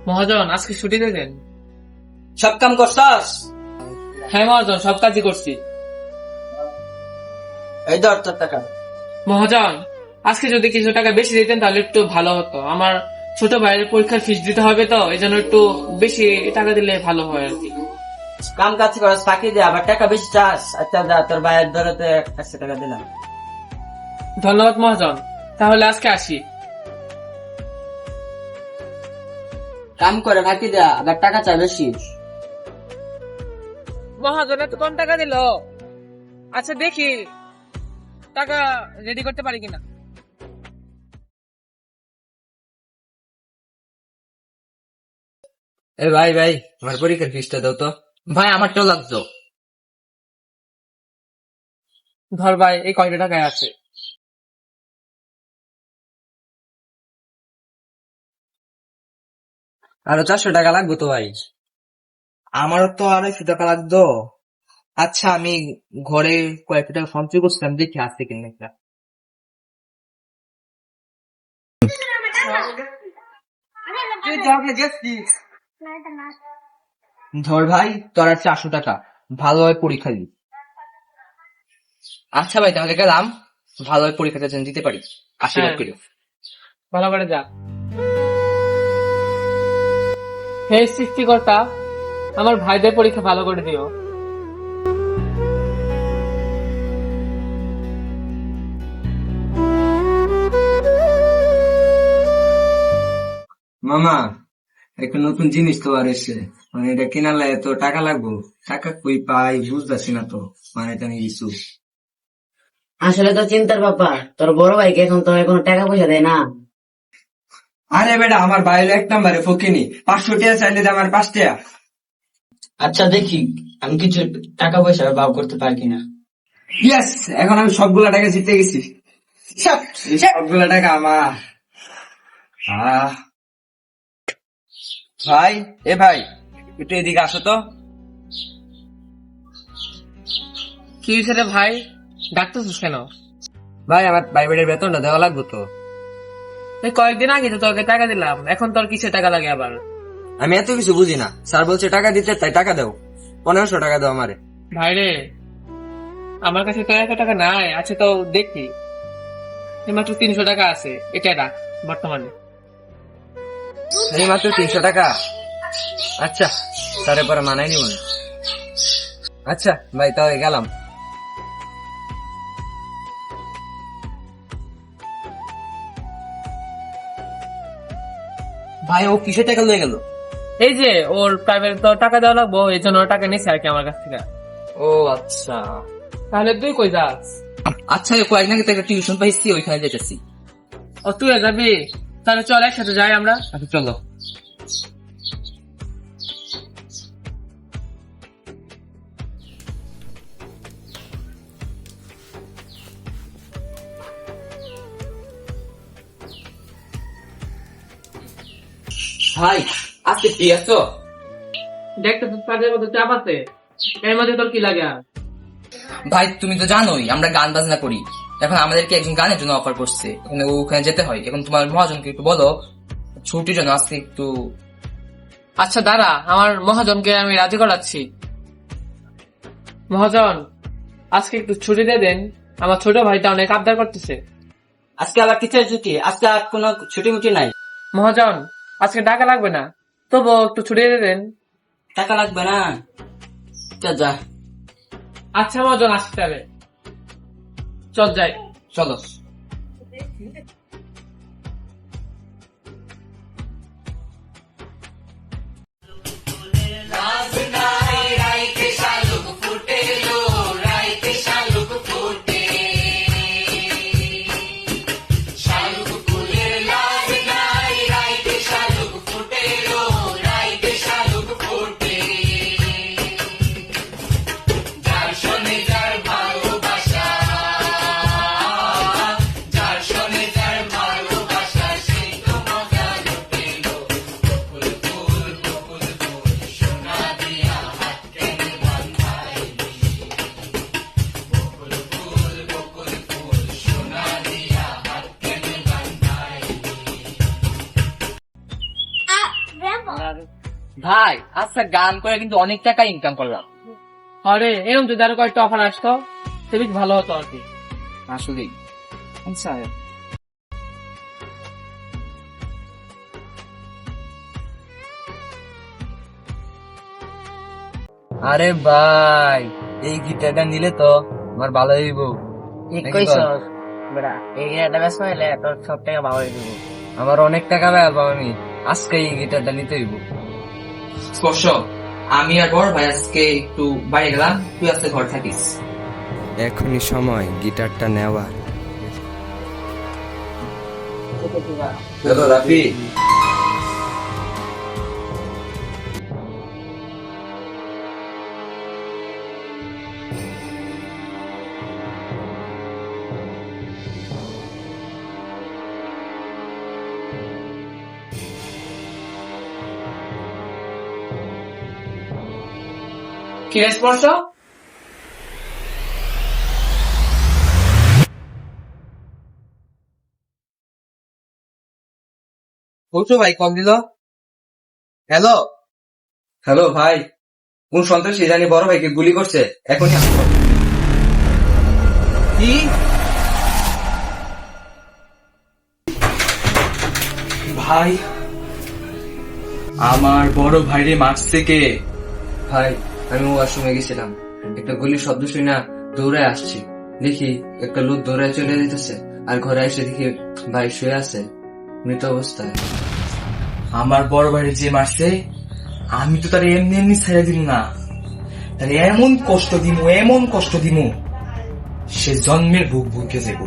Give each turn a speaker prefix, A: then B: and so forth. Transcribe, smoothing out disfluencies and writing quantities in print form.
A: মহাজন আজকে ছুটিতে দেন।
B: সব কাম করছস?
A: হ্যাঁ মহাজন, সব কাজই করছি।
B: এই ধর তোর টাকা।
A: মহাজন আজকে যদি কিছু টাকা বেশি দিতেন তাহলে একটু ভালো হতো। আমার ছোট ভাইয়ের পরীক্ষার ফিস দিতে হবে, তো এই জন্য একটু বেশি টাকা দিলে ভালো হয় আর কি।
B: কাম কাজ করস ফাঁকি দে, আবার টাকা বেশি চাস? আচ্ছা যা, তোর ভাইয়ের ধরতে 100 টাকা দিলাম।
A: ধন্যবাদ মহাজন, তাহলে আজকে আসি।
B: কাম করে ফাঁকি দে, আবার টাকা চাই বেশি।
A: মহাজন এত কম টাকা দিল। আচ্ছা দেখি টাকা রেডি করতে পারি কিনা।
B: এ ভাই ভাই, আমার পরীক্ষার ফিসটা দাও তো। ভাই আমারটাও লাগতো।
A: ধর ভাই, এই কয়টা টাকায় আছে।
B: আরো 400 টাকা লাগবে তো ভাই।
C: আমারও তো 250 টাকা লাগতো। আচ্ছা, আমি ঘরে কয়েকটা টাকা সঞ্চয় করছিলাম, দেখি আসতে কিনা একটা। ধর ভাই, তোর আর 400 টাকা, ভালোভাবে পরীক্ষা দি। আচ্ছা ভাই, তাহলে গেলাম, ভালোভাবে পরীক্ষাটা যেন দিতে পারি, আশীর্বাদ
A: হ্যাঁ।
C: করি।
A: ভালো করে যা। হে সৃষ্টিকর্তা, আমার ভাইদের পরীক্ষা ভালো করে দিও।
D: মামা, একটা নতুন জিনিস তো আর এসে, মানে এটা কেনার লাগে তো টাকা লাগবো। টাকা কই পাই বুঝতেছি না তো, মানে এটা নিয়ে কিছু।
E: আসলে তো চিন্তার ব্যাপার, তোর বড় ভাইকে এখন তো কোনো টাকা পয়সা দেয় না।
D: আরে বেটা, আমার বাইরে 1 নম্বরে ফকিনি, 500 টাকা চাইলে যে আমার 5 টাকা।
B: আচ্ছা দেখি আমি কিছু টাকা পয়সা বাব করতে পারি কিনা।
D: ইয়েস, এখন আমি সবগুলা টাকা জিতে গেছি। এই সবগুলা টাকা আমার। আহ
C: ভাই, এ ভাই, একটু এদিকে আসো তো।
A: কি হয়েছে রে ভাই, ডাকতেছিস কেন?
C: ভাই, আমার প্রাইভেটের বেতনটা দেওয়া লাগবে তো।
A: এই কয়েকদিন আগে তো তোকে টাকা দিলাম, এখন তোর কিসে টাকা লাগে আবার?
C: আমি এত কিছু বুঝি না, স্যার বলছে টাকা দিতে, তাই টাকা দাও। 1500 টাকা দাও আমারে।
A: ভাই রে, আমার কাছে তো এত টাকা নাই, আছে তো দেখি এই মাত্র 300 টাকা আছে, এটা রাখ বর্তমানে।
C: এই মাত্র 300 টাকা? আচ্ছা, স্যারের পরে মানাই নিব না। আচ্ছা ভাই, তাহলে গেলাম। ভাই, ও কিসের টাকা লয়ে গেল?
A: এই যে ওর প্রাইভেট তো টাকা দেওয়া লাগবো, এই জন্য ওর টাকা নিচ্ছে আর কি আমার কাছ থেকে।
C: ও আচ্ছা।
A: তাহলে তুই কই যাস?
C: আচ্ছা, কয়েকদিন আগে তো একটা টিউশন পাইছি, ওইখানে যেতেছি।
A: ও তুই যাবি? তাহলে চল একসাথে যাই আমরা।
C: আচ্ছা চলো। ভাই, আজকে ফ্রি আছো?
A: দেখতে তো কাজের মধ্যে চাপ আছে, এর মধ্যে তোর কি লাগে আর?
C: ভাই, তুমি তো জানোই আমরা গান বাজনা করি। এখন আমাদেরকে একজন গানের জন্য অফার করছে, ওখানে যেতে হয়। এখন তোমার মহাজনকে একটু বলো ছুটির জন্য আজকে একটু।
A: আচ্ছা দাঁড়া, আমার মহাজনকে আমি রাজি করাচ্ছি। মহাজন, আজকে একটু ছুটি দিয়ে দেন, আমার ছোট ভাইটা অনেক আবদার করতেছে।
B: আজকে আবার কিসের ছুটি? আজকে আর কোনো ছুটি মুটি নাই।
A: মহাজন, আজকে টাকা লাগবে না, তবুও একটু ছুটি দিয়ে দেন।
B: টাকা লাগবে না? আচ্ছা যা।
A: আচ্ছা মহাজন, আসতে হবে, চল যাই।
C: চলো।
F: যার শোনে যার
C: ভাই আচ্ছা গান করে কিন্তু অনেক টাকা ইনকাম করলাম।
A: আরে এরকম যদি আরো কয়েকটা অফার আসতো সে বেশ ভালো হতো আর কি।
C: আসলেই আচ্ছা
D: আরে ভাই এই গিটারটা নিলে তো আমার ভালো হইব।
E: ঠিক
D: নাকি
E: কইছ
D: বল?
E: বেটা এই গিটারটা বেশ হইলে তোর সব টাকা ভালো হয়ে যাবো।
D: আমার অনেক টাকা ব্যয় পাবো, আমি আজকে এই গিটারটা নিতে হইব।
C: স্পর্শ, আমি আর বড় ভাই আজকে একটু বাইরে গেলাম, তুই আজকে ঘর থাকিস।
F: এখনই সময় গিটারটা নেওয়ার।
D: হ্যালো রাফি,
A: কি রে স্পর্শ?
C: বলছো ভাই কল দিল। হ্যালো
D: হ্যালো ভাই, কোন সন্ত্রাসী জানি বড় ভাইকে গুলি করছে, এখনই আসো।
C: কি? ভাই আমার বড় ভাইরে মারছে কে?
D: ভাই আমি ওয়াশরুমে গেছিলাম, একটা গুলির শব্দ শুনে না দৌড়ায় আসছি, দেখি একটা লোক দৌড়ায় চলে যেতেছে, আর ঘরে এসে দেখি ভাই শুয়ে আছে মৃত অবস্থায়।
C: আমার বড় ভাইরে যে মারছে আমি তো তার এমনি এমনি ছেড়ে দিল না, তার এমন কষ্ট দিমু, এমন কষ্ট দিমু সে জন্মের বুক বুকে যাবো।